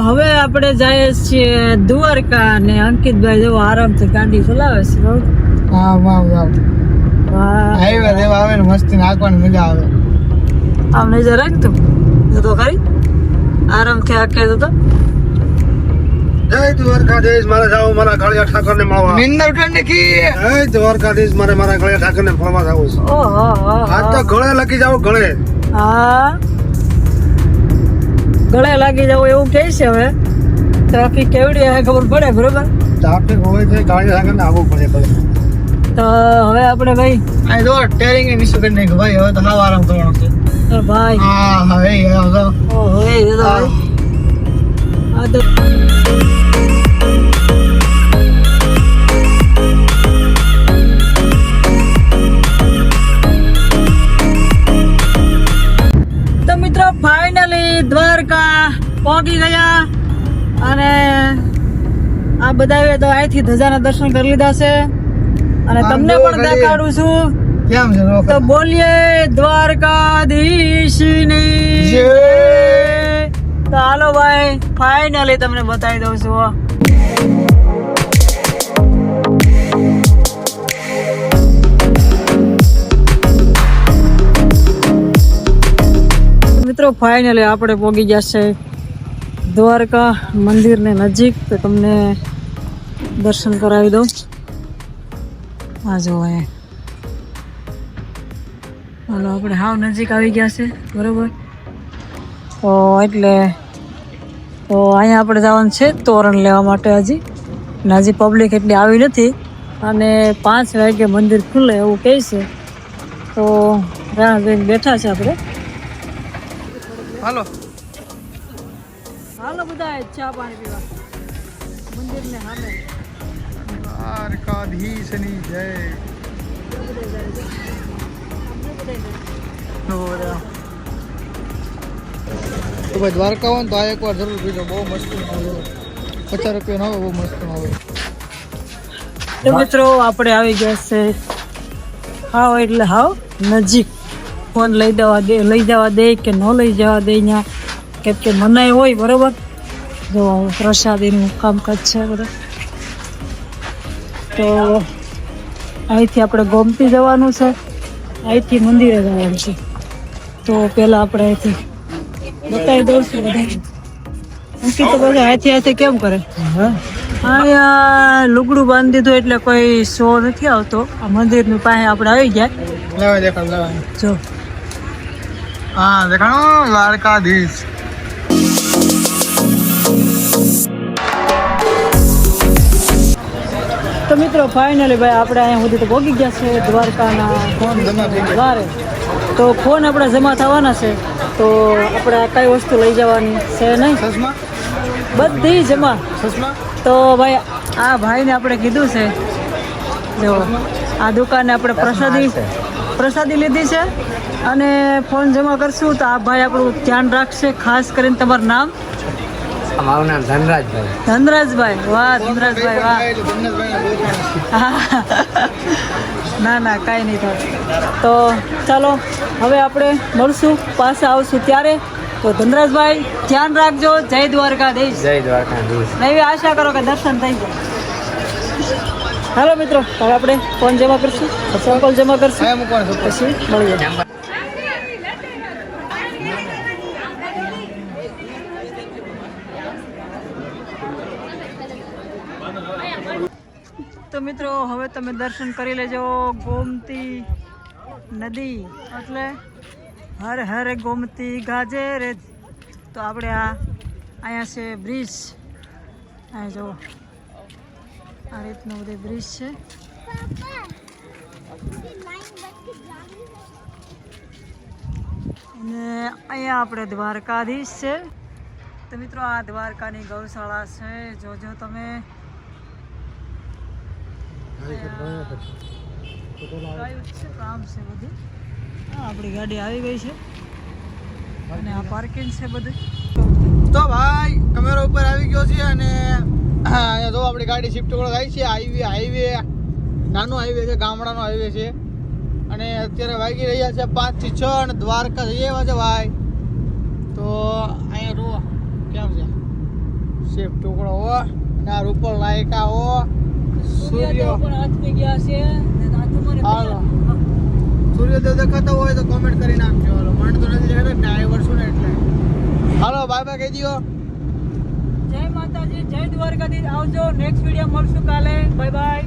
હવે આપણે જઈએ છીએ દ્વારકા ને અંકિતભાઈ જો આરામથી ગાડી ચલાવે છે. હા વાહ વાહ વાહ, હાઈવે દેવા આવે ને મસ્તી નાખવાની મજા આવે. આમ નજર રાખ તું તો ખરી આરામથી આકે તો જય દ્વારકાધીશ. મારે જાવ મારા કાળિયા ઠાકર ને મળવા. નિંદર ઠંડી કી જય દ્વારકાધીશ. મારે મારા કાળિયા ઠાકર ને મળવા જવું છે. ઓહો આજ તો ગળે લખી જાવ ગળે. હા ગળે લાગી જવું એવું કહે છે. હવે ટ્રાફિક કેવડી હે ખબર પડે બરોબર. ટ્રાફિક હોય તો કાળિયા ઠાકર ને આવવું પડે પડે. તો હવે આપણે ભાઈ આ જો ટેરિંગ ની મિસ કરી નાખ ભાઈ. હવે તો હાવ આરામ કરવાનો છે. ભાઈ હા હવે હવે ઓહો એ તો ભાઈ આ તો મિત્રો ફાઇનલી દ્વારકા પહોંચી ગયા અને આ બધા તો અહીંથી ધજાના દર્શન કરી લીધા છે અને તમને પણ દેખાડું છું. કેમ છે તો બોલીએ દ્વારકાધીશની જય. તો હાલો ભાઈ ફાઇનલી તમને બતાવી દઉં છું. મિત્રો ફાઇનલી આપણે પહોંચી ગયા છે દ્વારકા મંદિરને નજીક. તો તમને દર્શન કરાવી દઉં. આ જો હાલો આપણે હાવ નજીક આવી ગયા છે બરોબર. તો એટલે તો અહીંયા આપણે જવાનું છે તોરણ લેવા માટે. હજી પબ્લિક એટલી આવી નથી અને 5 વાગે મંદિર ખુલે એવું કહે છે. તો રાહ જોઈને બેઠા છે આપણે. હાલો હાલો બધા ચા પાણી પીવા મંદિરને સામે. દ્વારકાધીશની જય. તો ભાઈ દ્વારકા હોય ને તો આ એકવાર જરૂર પીજો. બહુ મસ્ત આવે. 50 રૂપિયા નો બહુ મસ્ત આવે. તો મિત્રો આપણે આવી ગયા છે હાવ એટલે હાવ નજીક. ફોન લઈ જવા દે કે ન લઈ જવા દે અહીંયા, કેમ કે મનાઈ હોય બરોબર. જો પ્રસાદીનું કામકાજ છે બધા. તો અહીંથી આપણે ગોમતી જવાનું છે, અહીંથી મંદિરે જવાનું છે. તો પહેલાં આપણે અહીંથી બતાવી દઉં છું બધા. અંકિત તો બધા હાથે કેમ કરે. અહીંયા લુગડું બાંધી દીધું એટલે કોઈ શો નથી આવતો. આ મંદિરની પાસે આપણે આવી ગયા. લેવા દેખાડ લેવા. જો હા દેખાણો દ્વારકાધીશ. તો મિત્રો ફાઇનલી ભાઈ આપણે અહીંયા સુધી તો પહોંચી ગયા છે દ્વારકાના ફોન જમા થઈ ગયો. દ્વારે. તો ફોન આપણા જમા થવાના છે. તો આપણે આ કઈ વસ્તુ લઈ જવાની છે નહીં, સસમા બધી જમા. સસમા તો ભાઈ આ ભાઈને આપણે કીધું છે જો આ દુકાને આપણે પ્રસાદી લીધી છે અને ફોન જમા કરશું. તો આ ભાઈ આપણું ધ્યાન રાખશે. ખાસ કરીને તમારું નામ? મારું નામ ધનરાજભાઈ. ધનરાજભાઈ. વાહ ધનરાજભાઈ વાહ. ના ના કાંઈ નહીં થાય. તો ચાલો હવે આપણે મળશું, પાછા આવશું ત્યારે. તો ધનરાજભાઈ ધ્યાન રાખજો. જય દ્વારકાધીશ. જય દ્વારકાધીશ. એવી આશા કરો કે દર્શન થઈ જાય. હાલો મિત્રો હવે આપણે ફોન જમા કરશું, સંકલ્પ જમા કરશું, પછી મળીએ. તો મિત્રો હવે તમે દર્શન કરી લેજો ગોમતી નદી. એટલે હર હર ગોમતી ગાજે રે. તો આપણે અહીંયા છે બ્રિજ. અહીંયા જો આ રીતનો બધો બ્રિજ છે. અને અહીંયા આપણે દ્વારકાધીશ છે. તો મિત્રો આ દ્વારકાની ગૌશાળા છે. જોજો તમે. કામ છે બધું. આપણી ગાડી આવી ગઈ છે અને આ પાર્કિંગ છે બધું. તો ભાઈ કેમેરો ઉપર આવી ગયો છે અને અહીંયા જો આપણી ગાડી શિફ્ટ કરવા જાય છે. હાઈવે નાનો હાઈવે છે, ગામડાનો હાઈવે છે. અને અત્યારે વાગી રહ્યા છે 5 થી 6 અને દ્વારકા જઈ આવ્યા છે ભાઈ. તો અહીંયા જુઓ કેમ છે શિફ્ટ ટુકડો હો અને આ રૂપલ નાયકા હો સૂર્ય પણ હાથમાં ગયા છે ને આ તમારે હાલો. સૂર્યોદય દેખાતો હોય તો કોમેન્ટ કરી નાખજો. હાલો મને તો નથી દેખાતા, ડ્રાઈવર છું ને એટલે. હાલો બાય બાય કહી દો. જય માતાજી, જય દ્વારકાધીશ. આવજો, નેક્સ્ટ વિડીયો મળશું કાલે. Bye bye.